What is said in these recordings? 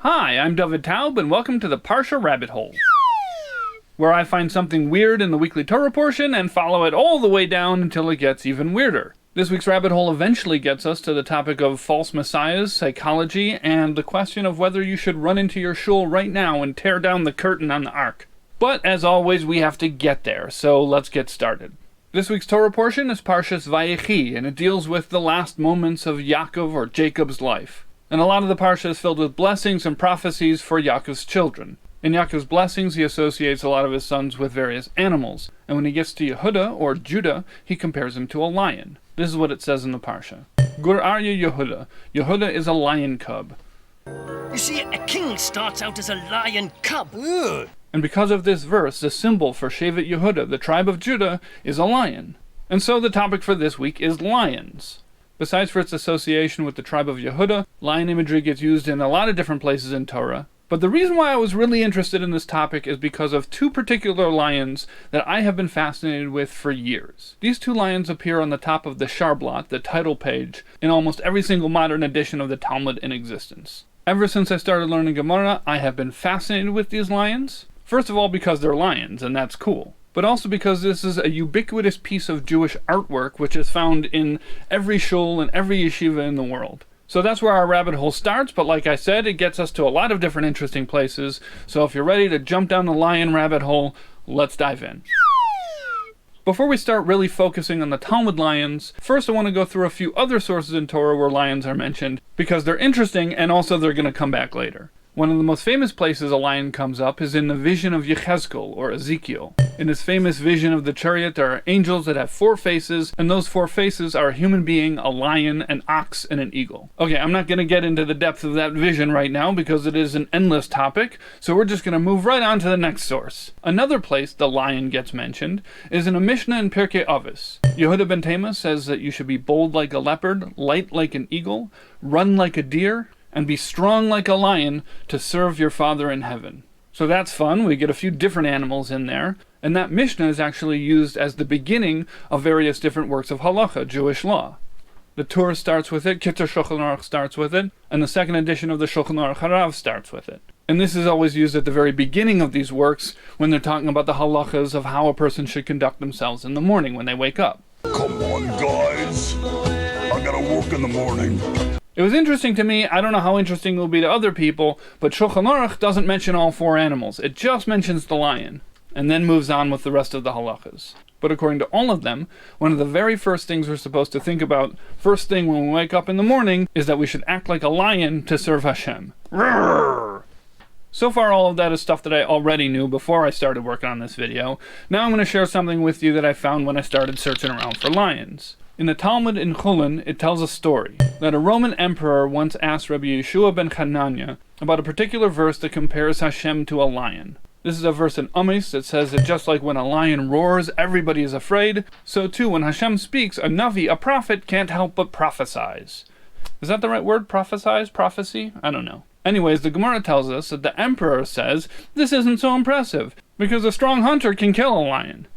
Hi, I'm David Taub, and welcome to the Parshah Rabbit Hole, where I find something weird in the weekly Torah portion and follow it all the way down until it gets even weirder. This week's rabbit hole eventually gets us to the topic of false messiahs, psychology, and the question of whether you should run into your shul right now and tear down the curtain on the ark. But as always, we have to get there, so let's get started. This week's Torah portion is Parshas Vayechi, and it deals with the last moments of Yaakov or Jacob's life. And a lot of the Parsha is filled with blessings and prophecies for Yaakov's children. In Yaakov's blessings, he associates a lot of his sons with various animals. And when he gets to Yehuda, or Judah, he compares him to a lion. This is what it says in the Parsha. Gur Arya Yehuda. Yehuda is a lion cub. You see, a king starts out as a lion cub. Ugh. And because of this verse, the symbol for Shevet Yehuda, the tribe of Judah, is a lion. And so the topic for this week is lions. Besides for its association with the tribe of Yehuda, lion imagery gets used in a lot of different places in Torah. But the reason why I was really interested in this topic is because of two particular lions that I have been fascinated with for years. These two lions appear on the top of the Sharblat, the title page, in almost every single modern edition of the Talmud in existence. Ever since I started learning Gemara, I have been fascinated with these lions. First of all, because they're lions, and that's cool. But also because this is a ubiquitous piece of Jewish artwork which is found in every shul and every yeshiva in the world. So that's where our rabbit hole starts, but like I said, it gets us to a lot of different interesting places. So if you're ready to jump down the lion rabbit hole, let's dive in. Before we start really focusing on the Talmud lions, first I want to go through a few other sources in Torah where lions are mentioned, because they're interesting and also they're going to come back later. One of the most famous places a lion comes up is in the vision of Yechezkel, or Ezekiel. In his famous vision of the chariot, there are angels that have 4 faces, and those 4 faces are a human being, a lion, an ox, and an eagle. Okay, I'm not going to get into the depth of that vision right now because it is an endless topic, so we're just going to move right on to the next source. Another place the lion gets mentioned is in a Mishnah in Pirkei Avos. Yehuda ben Tema says that you should be bold like a leopard, light like an eagle, run like a deer, and be strong like a lion to serve your Father in heaven. So that's fun. We get a few different animals in there. And that Mishnah is actually used as the beginning of various different works of Halacha, Jewish law. The Torah starts with it, Kitzur Shulchan Aruch starts with it, and the second edition of the Shulchan Aruch Harav starts with it. And this is always used at the very beginning of these works when they're talking about the halachas of how a person should conduct themselves in the morning when they wake up. Come on, guys. I gotta work in the morning. It was interesting to me. I don't know how interesting it will be to other people, but Shulchan Aruch doesn't mention all 4 animals. It just mentions the lion, and then moves on with the rest of the halachas. But according to all of them, one of the very first things we're supposed to think about first thing when we wake up in the morning is that we should act like a lion to serve Hashem. Roar! So far, all of that is stuff that I already knew before I started working on this video. Now I'm going to share something with you that I found when I started searching around for lions. In the Talmud in Chulin, it tells a story that a Roman emperor once asked Rabbi Yeshua ben Hanania about a particular verse that compares Hashem to a lion. This is a verse in Amos that says that just like when a lion roars, everybody is afraid, so too when Hashem speaks, a Navi, a prophet, can't help but prophesize. Is that the right word? Prophesize? Prophecy? I don't know. Anyways, the Gemara tells us that the emperor says, this isn't so impressive, because a strong hunter can kill a lion.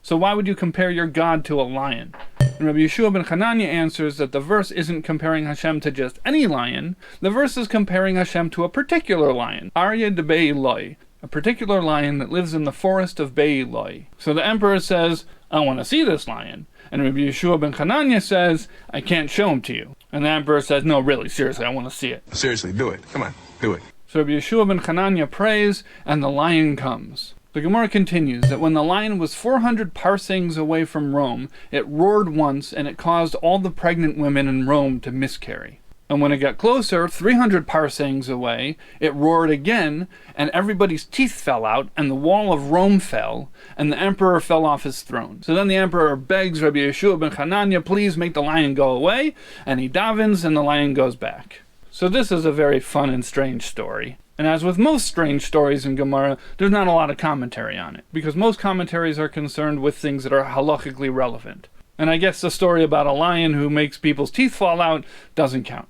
So why would you compare your God to a lion? And Rabbi Yeshua ben Hanania answers that the verse isn't comparing Hashem to just any lion. The verse is comparing Hashem to a particular lion, Arya de Be-Ilai, a particular lion that lives in the forest of Be-Ilai. So the emperor says, I want to see this lion. And Rabbi Yeshua ben Hanania says, I can't show him to you. And the emperor says, no, really, seriously, I want to see it. Seriously, do it. Come on, do it. So Rabbi Yeshua ben Hanania prays, and the lion comes. The Gemara continues that when the lion was 400 parsecs away from Rome, it roared once, and it caused all the pregnant women in Rome to miscarry. And when it got closer, 300 parsecs away, it roared again, and everybody's teeth fell out, and the wall of Rome fell, and the emperor fell off his throne. So then the emperor begs Rabbi Yeshua ben Hanania, please make the lion go away, and he davens, and the lion goes back. So this is a very fun and strange story. And as with most strange stories in Gemara, there's not a lot of commentary on it, because most commentaries are concerned with things that are halachically relevant. And I guess the story about a lion who makes people's teeth fall out doesn't count.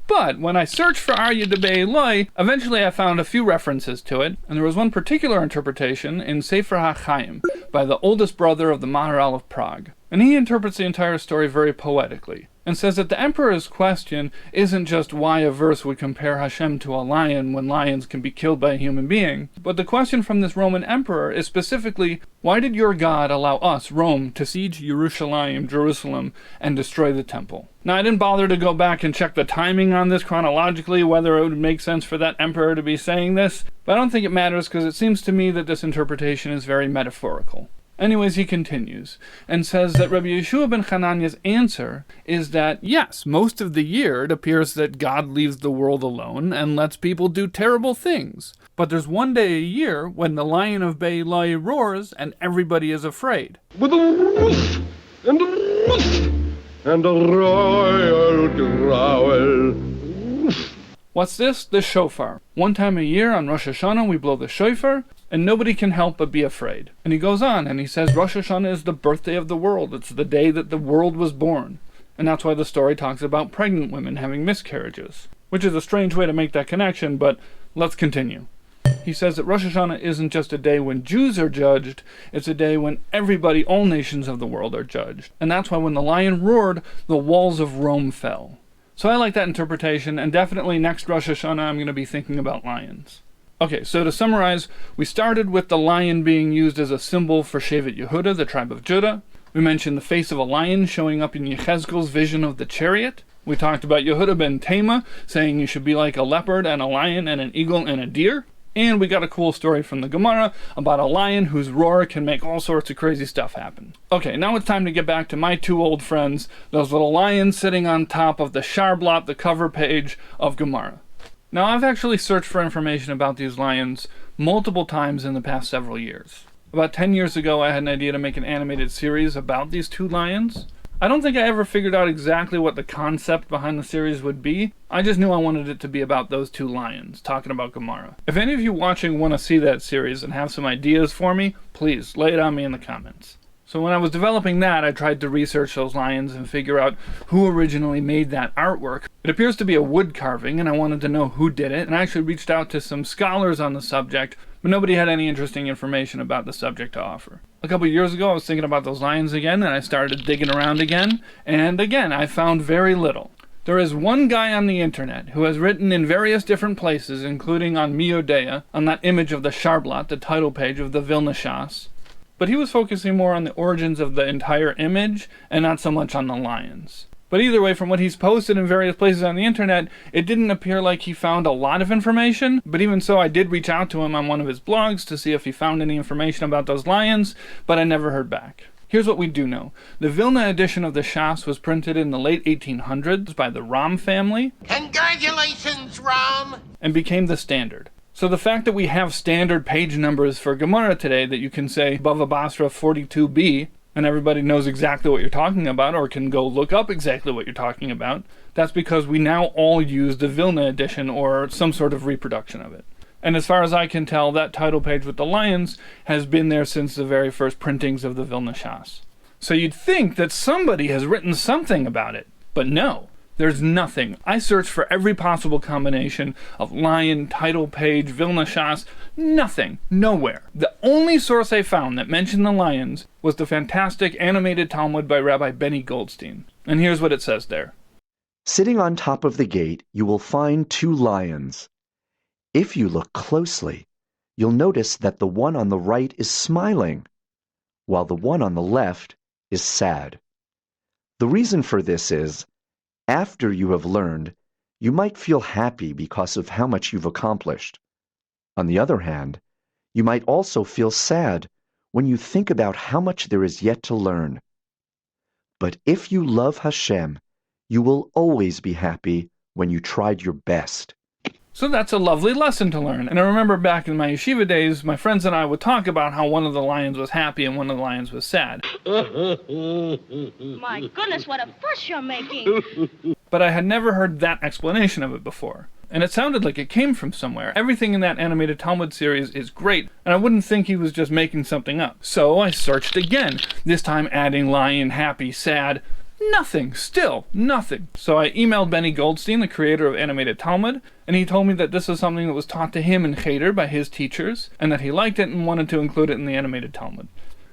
But when I searched for Arya de Be-Ilai, eventually I found a few references to it, and there was one particular interpretation in Sefer HaChaim by the oldest brother of the Maharal of Prague. And he interprets the entire story very poetically, and says that the emperor's question isn't just why a verse would compare Hashem to a lion when lions can be killed by a human being, but the question from this Roman emperor is specifically, why did your God allow us, Rome, to siege Jerusalem, and destroy the temple? Now, I didn't bother to go back and check the timing on this chronologically, whether it would make sense for that emperor to be saying this, but I don't think it matters because it seems to me that this interpretation is very metaphorical. Anyways, he continues, and says that Rabbi Yeshua ben Hananiah's answer is that, yes, most of the year it appears that God leaves the world alone and lets people do terrible things. But there's one day a year when the lion of Be-Ilai roars and everybody is afraid. With a woof and a woof and a royal growl. What's this? The shofar. One time a year on Rosh Hashanah we blow the shofar, and nobody can help but be afraid. And he goes on, and he says Rosh Hashanah is the birthday of the world. It's the day that the world was born. And that's why the story talks about pregnant women having miscarriages. Which is a strange way to make that connection, but let's continue. He says that Rosh Hashanah isn't just a day when Jews are judged, it's a day when everybody, all nations of the world are judged. And that's why when the lion roared, the walls of Rome fell. So I like that interpretation, and definitely next Rosh Hashanah I'm going to be thinking about lions. Okay, so to summarize, we started with the lion being used as a symbol for Shevet Yehuda, the tribe of Judah. We mentioned the face of a lion showing up in Yechezkel's vision of the chariot. We talked about Yehuda ben Tema saying you should be like a leopard and a lion and an eagle and a deer. And we got a cool story from the Gemara about a lion whose roar can make all sorts of crazy stuff happen. Okay, now it's time to get back to my two old friends, those little lions sitting on top of the Sharblat, the cover page of Gemara. Now, I've actually searched for information about these lions multiple times in the past several years. About 10 years ago, I had an idea to make an animated series about these two lions. I don't think I ever figured out exactly what the concept behind the series would be. I just knew I wanted it to be about those two lions, talking about Gemara. If any of you watching want to see that series and have some ideas for me, please lay it on me in the comments. So when I was developing that, I tried to research those lions and figure out who originally made that artwork. It appears to be a wood carving, and I wanted to know who did it, and I actually reached out to some scholars on the subject, but nobody had any interesting information about the subject to offer. A couple years ago, I was thinking about those lions again, and I started digging around again, and again, I found very little. There is one guy on the internet who has written in various different places, including on Miodea, on that image of the Sharblat, the title page of the Vilna Shas, but he was focusing more on the origins of the entire image and not so much on the lions. But either way, from what he's posted in various places on the internet, it didn't appear like he found a lot of information, but even so, I did reach out to him on one of his blogs to see if he found any information about those lions, but I never heard back. Here's what we do know. The Vilna edition of the Shas was printed in the late 1800s by the Ram family. Congratulations, Ram! And became the standard. So the fact that we have standard page numbers for Gemara today that you can say Bava Basra 42b and everybody knows exactly what you're talking about or can go look up exactly what you're talking about, that's because we now all use the Vilna edition or some sort of reproduction of it. And as far as I can tell, that title page with the lions has been there since the very first printings of the Vilna Shas. So you'd think that somebody has written something about it, but no. There's nothing. I searched for every possible combination of lion, title page, Vilna Shas, nothing, nowhere. The only source I found that mentioned the lions was the fantastic animated Talmud by Rabbi Benny Goldstein. And here's what it says there. Sitting on top of the gate, you will find two lions. If you look closely, you'll notice that the one on the right is smiling, while the one on the left is sad. The reason for this is, after you have learned, you might feel happy because of how much you've accomplished. On the other hand, you might also feel sad when you think about how much there is yet to learn. But if you love Hashem, you will always be happy when you tried your best. So that's a lovely lesson to learn. And I remember back in my yeshiva days, my friends and I would talk about how one of the lions was happy and one of the lions was sad. My goodness, what a fuss you're making. But I had never heard that explanation of it before. And it sounded like it came from somewhere. Everything in that animated Talmud series is great, and I wouldn't think he was just making something up. So I searched again, this time adding lion, happy, sad. Nothing. Still nothing. So I emailed Benny Goldstein, the creator of animated Talmud, and he told me that this is something that was taught to him in Cheder by his teachers, and that he liked it and wanted to include it in the animated Talmud.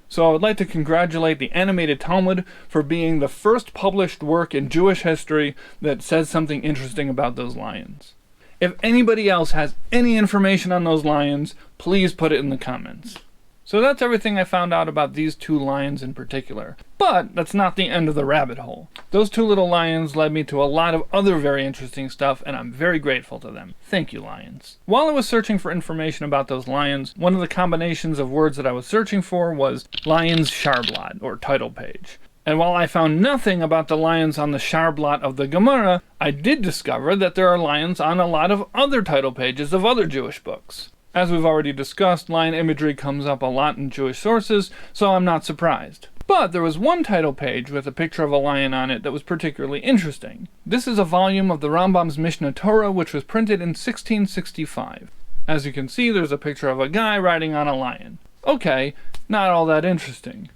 So I would like to congratulate the animated Talmud for being the first published work in Jewish history that says something interesting about those lions. If anybody else has any information on those lions, please put it in the comments. So that's everything I found out about these two lions in particular. But that's not the end of the rabbit hole. Those two little lions led me to a lot of other very interesting stuff, and I'm very grateful to them. Thank you, lions. While I was searching for information about those lions, one of the combinations of words that I was searching for was Lions Sharblat, or title page. And while I found nothing about the lions on the Sharblat of the Gemara, I did discover that there are lions on a lot of other title pages of other Jewish books. As we've already discussed, lion imagery comes up a lot in Jewish sources, so I'm not surprised. But there was one title page with a picture of a lion on it that was particularly interesting. This is a volume of the Rambam's Mishnah Torah, which was printed in 1665. As you can see, there's a picture of a guy riding on a lion. Okay, not all that interesting.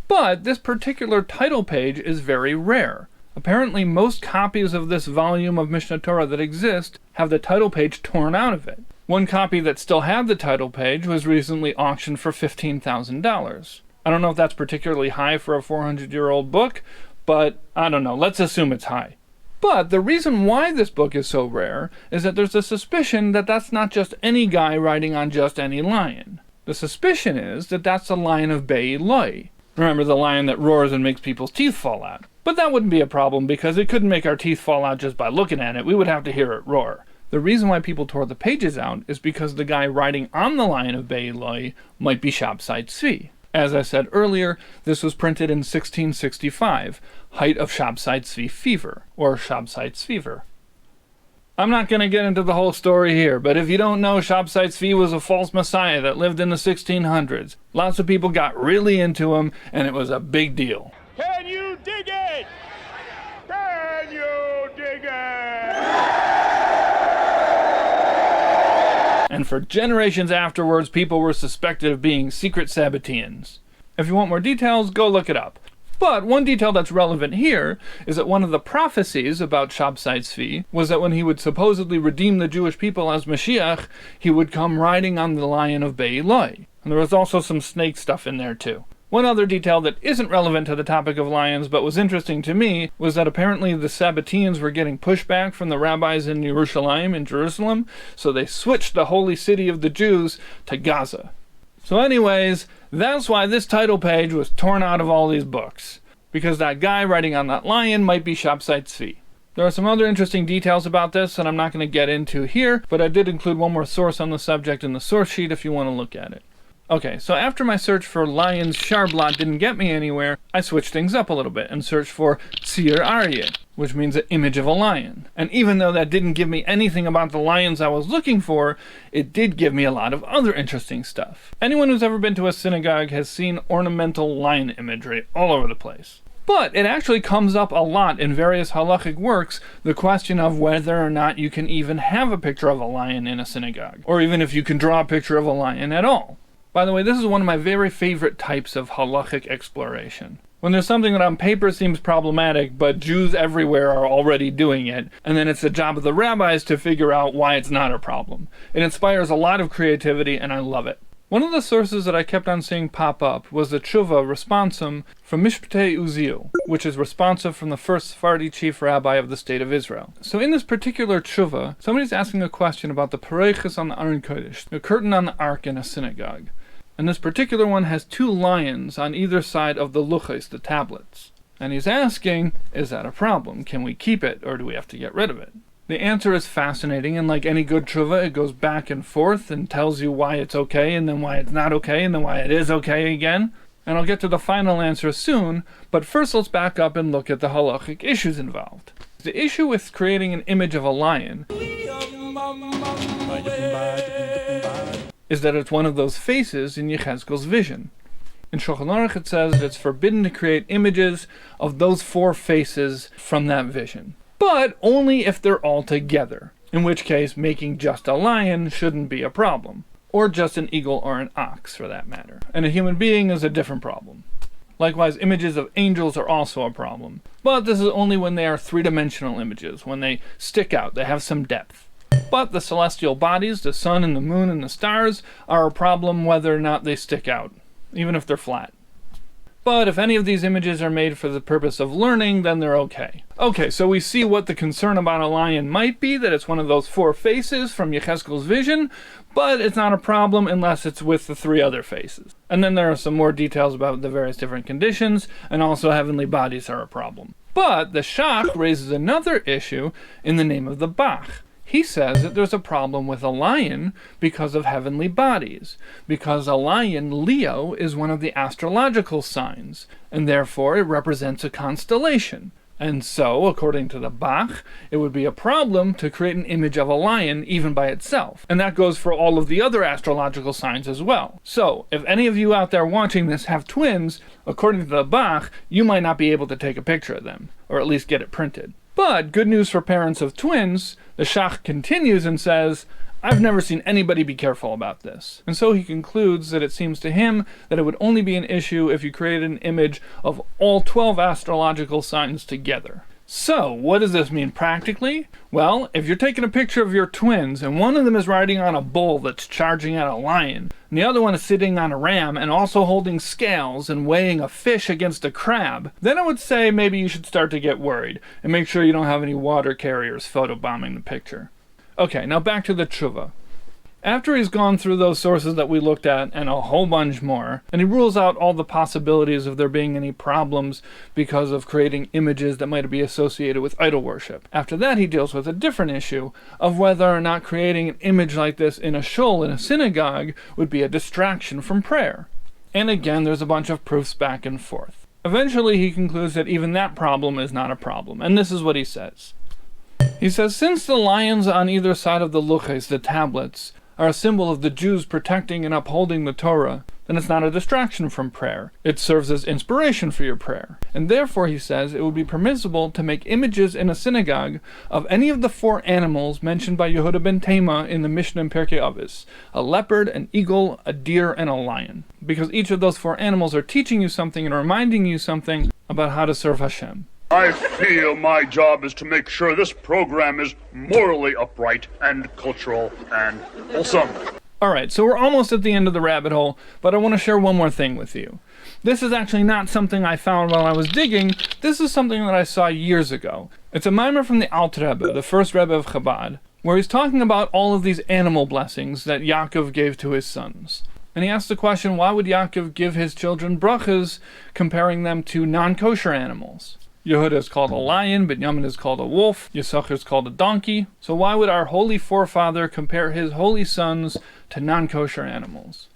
But this particular title page is very rare. Apparently most copies of this volume of Mishnah Torah that exist have the title page torn out of it. One copy that still had the title page was recently auctioned for $15,000. I don't know if that's particularly high for a 400-year-old book, but I don't know, let's assume it's high. But the reason why this book is so rare is that there's a suspicion that that's not just any guy riding on just any lion. The suspicion is that that's the lion of Be-Ilai. Remember the lion that roars and makes people's teeth fall out. But that wouldn't be a problem because it couldn't make our teeth fall out just by looking at it. We would have to hear it roar. The reason why people tore the pages out is because the guy riding on the lion of Be-Ilai might be Shabsai Tzvi. As I said earlier, this was printed in 1665, height of Shabsai Tzvi fever, or Shabsai Tzviver. I'm not going to get into the whole story here, but if you don't know, Shabsai Tzvi was a false messiah that lived in the 1600s. Lots of people got really into him, and it was a big deal. Can you dig it? Can you dig it? And for generations afterwards, people were suspected of being secret Sabbateans. If you want more details, go look it up. But one detail that's relevant here is that one of the prophecies about Shabsai Tzvi was that when he would supposedly redeem the Jewish people as Mashiach, he would come riding on the lion of Be-Ilai. And there was also some snake stuff in there too. One other detail that isn't relevant to the topic of lions but was interesting to me was that apparently the Sabbateans were getting pushback from the rabbis in Yerushalayim, in Jerusalem, so they switched the holy city of the Jews to Gaza. So anyways, that's why this title page was torn out of all these books, because that guy riding on that lion might be Shabsai Tzvi. There are some other interesting details about this that I'm not going to get into here, but I did include one more source on the subject in the source sheet if you want to look at it. Okay, so after my search for Lions Sharblat didn't get me anywhere, I switched things up a little bit and searched for Tzir Aryeh, which means an image of a lion. And even though that didn't give me anything about the lions I was looking for, it did give me a lot of other interesting stuff. Anyone who's ever been to a synagogue has seen ornamental lion imagery all over the place. But it actually comes up a lot in various Halakhic works, the question of whether or not you can even have a picture of a lion in a synagogue, or even if you can draw a picture of a lion at all. By the way, this is one of my very favorite types of Halakhic exploration. When there's something that on paper seems problematic, but Jews everywhere are already doing it, and then it's the job of the rabbis to figure out why it's not a problem. It inspires a lot of creativity, and I love it. One of the sources that I kept on seeing pop up was the tshuva responsum from Mishpatei Uziel, which is responsive from the first Sephardi chief rabbi of the state of Israel. So in this particular tshuva, somebody's asking a question about the pareiches on the Aron Kodesh, the curtain on the ark in a synagogue. And this particular one has two lions on either side of the luchos, the tablets. And he's asking, is that a problem? Can we keep it, or do we have to get rid of it? The answer is fascinating, and like any good tshuva, it goes back and forth and tells you why it's okay, and then why it's not okay, and then why it is okay again. And I'll get to the final answer soon, but first let's back up and look at the halachic issues involved. The issue with creating an image of a lion is that it's one of those faces in Yechezkel's vision. In Shulchan Aruch it says that it's forbidden to create images of those four faces from that vision. But only if they're all together, in which case making just a lion shouldn't be a problem. Or just an eagle or an ox, for that matter. And a human being is a different problem. Likewise, images of angels are also a problem. But this is only when they are three-dimensional images, when they stick out, they have some depth. But the celestial bodies, the sun and the moon and the stars, are a problem whether or not they stick out, even if they're flat. But if any of these images are made for the purpose of learning, then they're okay. Okay, so we see what the concern about a lion might be, that it's one of those 4 faces from Yechezkel's vision, but it's not a problem unless it's with the 3 other faces. And then there are some more details about the various different conditions, and also heavenly bodies are a problem. But the Shach raises another issue in the name of the Bach. He says that there's a problem with a lion because of heavenly bodies, because a lion, Leo, is one of the astrological signs, and therefore it represents a constellation. And so, according to the Bach, it would be a problem to create an image of a lion even by itself. And that goes for all of the other astrological signs as well. So, if any of you out there watching this have twins, according to the Bach, you might not be able to take a picture of them, or at least get it printed. But good news for parents of twins, the Shach continues and says, I've never seen anybody be careful about this. And so he concludes that it seems to him that it would only be an issue if you created an image of all 12 astrological signs together. So, what does this mean practically? Well, if you're taking a picture of your twins and one of them is riding on a bull that's charging at a lion, and the other one is sitting on a ram and also holding scales and weighing a fish against a crab, then I would say maybe you should start to get worried and make sure you don't have any water carriers photobombing the picture. Okay, now back to the tshuva. After he's gone through those sources that we looked at and a whole bunch more, and he rules out all the possibilities of there being any problems because of creating images that might be associated with idol worship. After that, he deals with a different issue of whether or not creating an image like this in a shul, in a synagogue, would be a distraction from prayer. And again, there's a bunch of proofs back and forth. Eventually, he concludes that even that problem is not a problem, and this is what he says. He says, since the lions on either side of the luches, the tablets, are a symbol of the Jews protecting and upholding the Torah, then it's not a distraction from prayer. It serves as inspiration for your prayer. And therefore, he says, it would be permissible to make images in a synagogue of any of the 4 animals mentioned by Yehuda ben Tema in the Mishnah in Pirkei Avos: a leopard, an eagle, a deer, and a lion. Because each of those 4 animals are teaching you something and reminding you something about how to serve Hashem. I feel my job is to make sure this program is morally upright and cultural and wholesome. Alright, so we're almost at the end of the rabbit hole, but I want to share one more thing with you. This is actually not something I found while I was digging, this is something that I saw years ago. It's a mimer from the Alter Rebbe, the first Rebbe of Chabad, where he's talking about all of these animal blessings that Yaakov gave to his sons. And he asks the question, why would Yaakov give his children brachas, comparing them to non-kosher animals? Yehuda is called a lion, Binyamin is called a wolf, Yisachar is called a donkey. So why would our holy forefather compare his holy sons to non-kosher animals?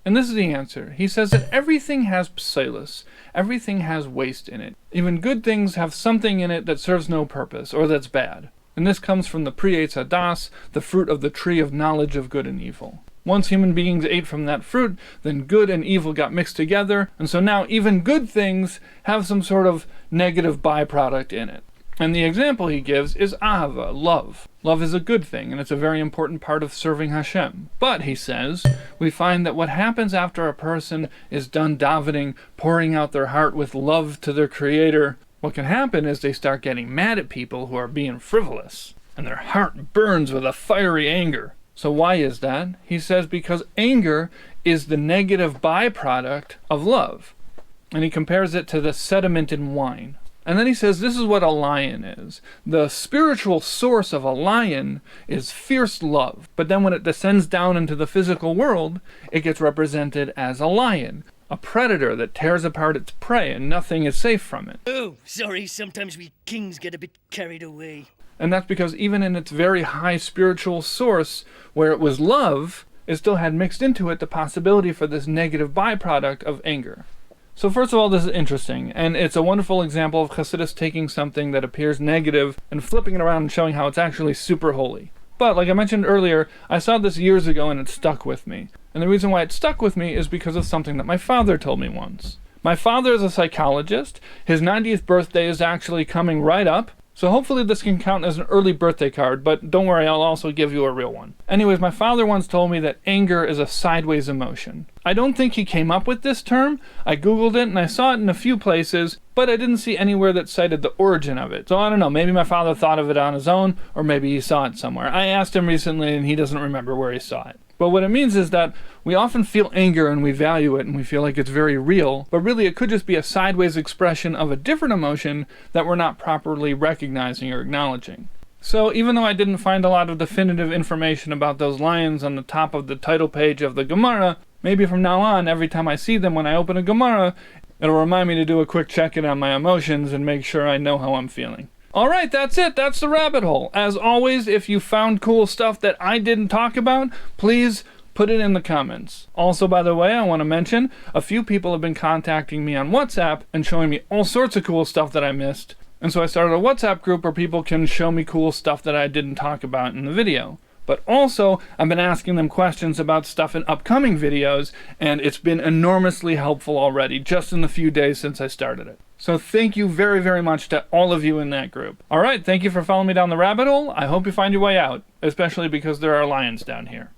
And this is the answer. He says that everything has psilus, everything has waste in it. Even good things have something in it that serves no purpose, or that's bad. And this comes from the Pri Eitz Hadas, the fruit of the tree of knowledge of good and evil. Once human beings ate from that fruit, then good and evil got mixed together, and so now even good things have some sort of negative byproduct in it. And the example he gives is ahava, love. Love is a good thing, and it's a very important part of serving Hashem. But, he says, we find that what happens after a person is done davening, pouring out their heart with love to their Creator, what can happen is they start getting mad at people who are being frivolous, and their heart burns with a fiery anger. So why is that? He says because anger is the negative byproduct of love. And he compares it to the sediment in wine. And then he says this is what a lion is. The spiritual source of a lion is fierce love. But then when it descends down into the physical world, it gets represented as a lion. A predator that tears apart its prey and nothing is safe from it. Oh, sorry, sometimes we kings get a bit carried away. And that's because even in its very high spiritual source, where it was love, it still had mixed into it the possibility for this negative byproduct of anger. So first of all, this is interesting, and it's a wonderful example of Chassidus taking something that appears negative and flipping it around and showing how it's actually super holy. But, like I mentioned earlier, I saw this years ago and it stuck with me. And the reason why it stuck with me is because of something that my father told me once. My father is a psychologist. His 90th birthday is actually coming right up. So hopefully this can count as an early birthday card, but don't worry, I'll also give you a real one. Anyways, my father once told me that anger is a sideways emotion. I don't think he came up with this term. I googled it and I saw it in a few places, but I didn't see anywhere that cited the origin of it. So I don't know, maybe my father thought of it on his own, or maybe he saw it somewhere. I asked him recently and he doesn't remember where he saw it. But what it means is that we often feel anger and we value it and we feel like it's very real, but really it could just be a sideways expression of a different emotion that we're not properly recognizing or acknowledging. So even though I didn't find a lot of definitive information about those lions on the top of the title page of the Gemara, maybe from now on, every time I see them when I open a Gemara, it'll remind me to do a quick check-in on my emotions and make sure I know how I'm feeling. Alright, that's it. That's the rabbit hole. As always, if you found cool stuff that I didn't talk about, please put it in the comments. Also, by the way, I want to mention, a few people have been contacting me on WhatsApp and showing me all sorts of cool stuff that I missed. And so I started a WhatsApp group where people can show me cool stuff that I didn't talk about in the video. But also, I've been asking them questions about stuff in upcoming videos, and it's been enormously helpful already, just in the few days since I started it. So thank you very, very much to all of you in that group. Alright, thank you for following me down the rabbit hole. I hope you find your way out, especially because there are lions down here.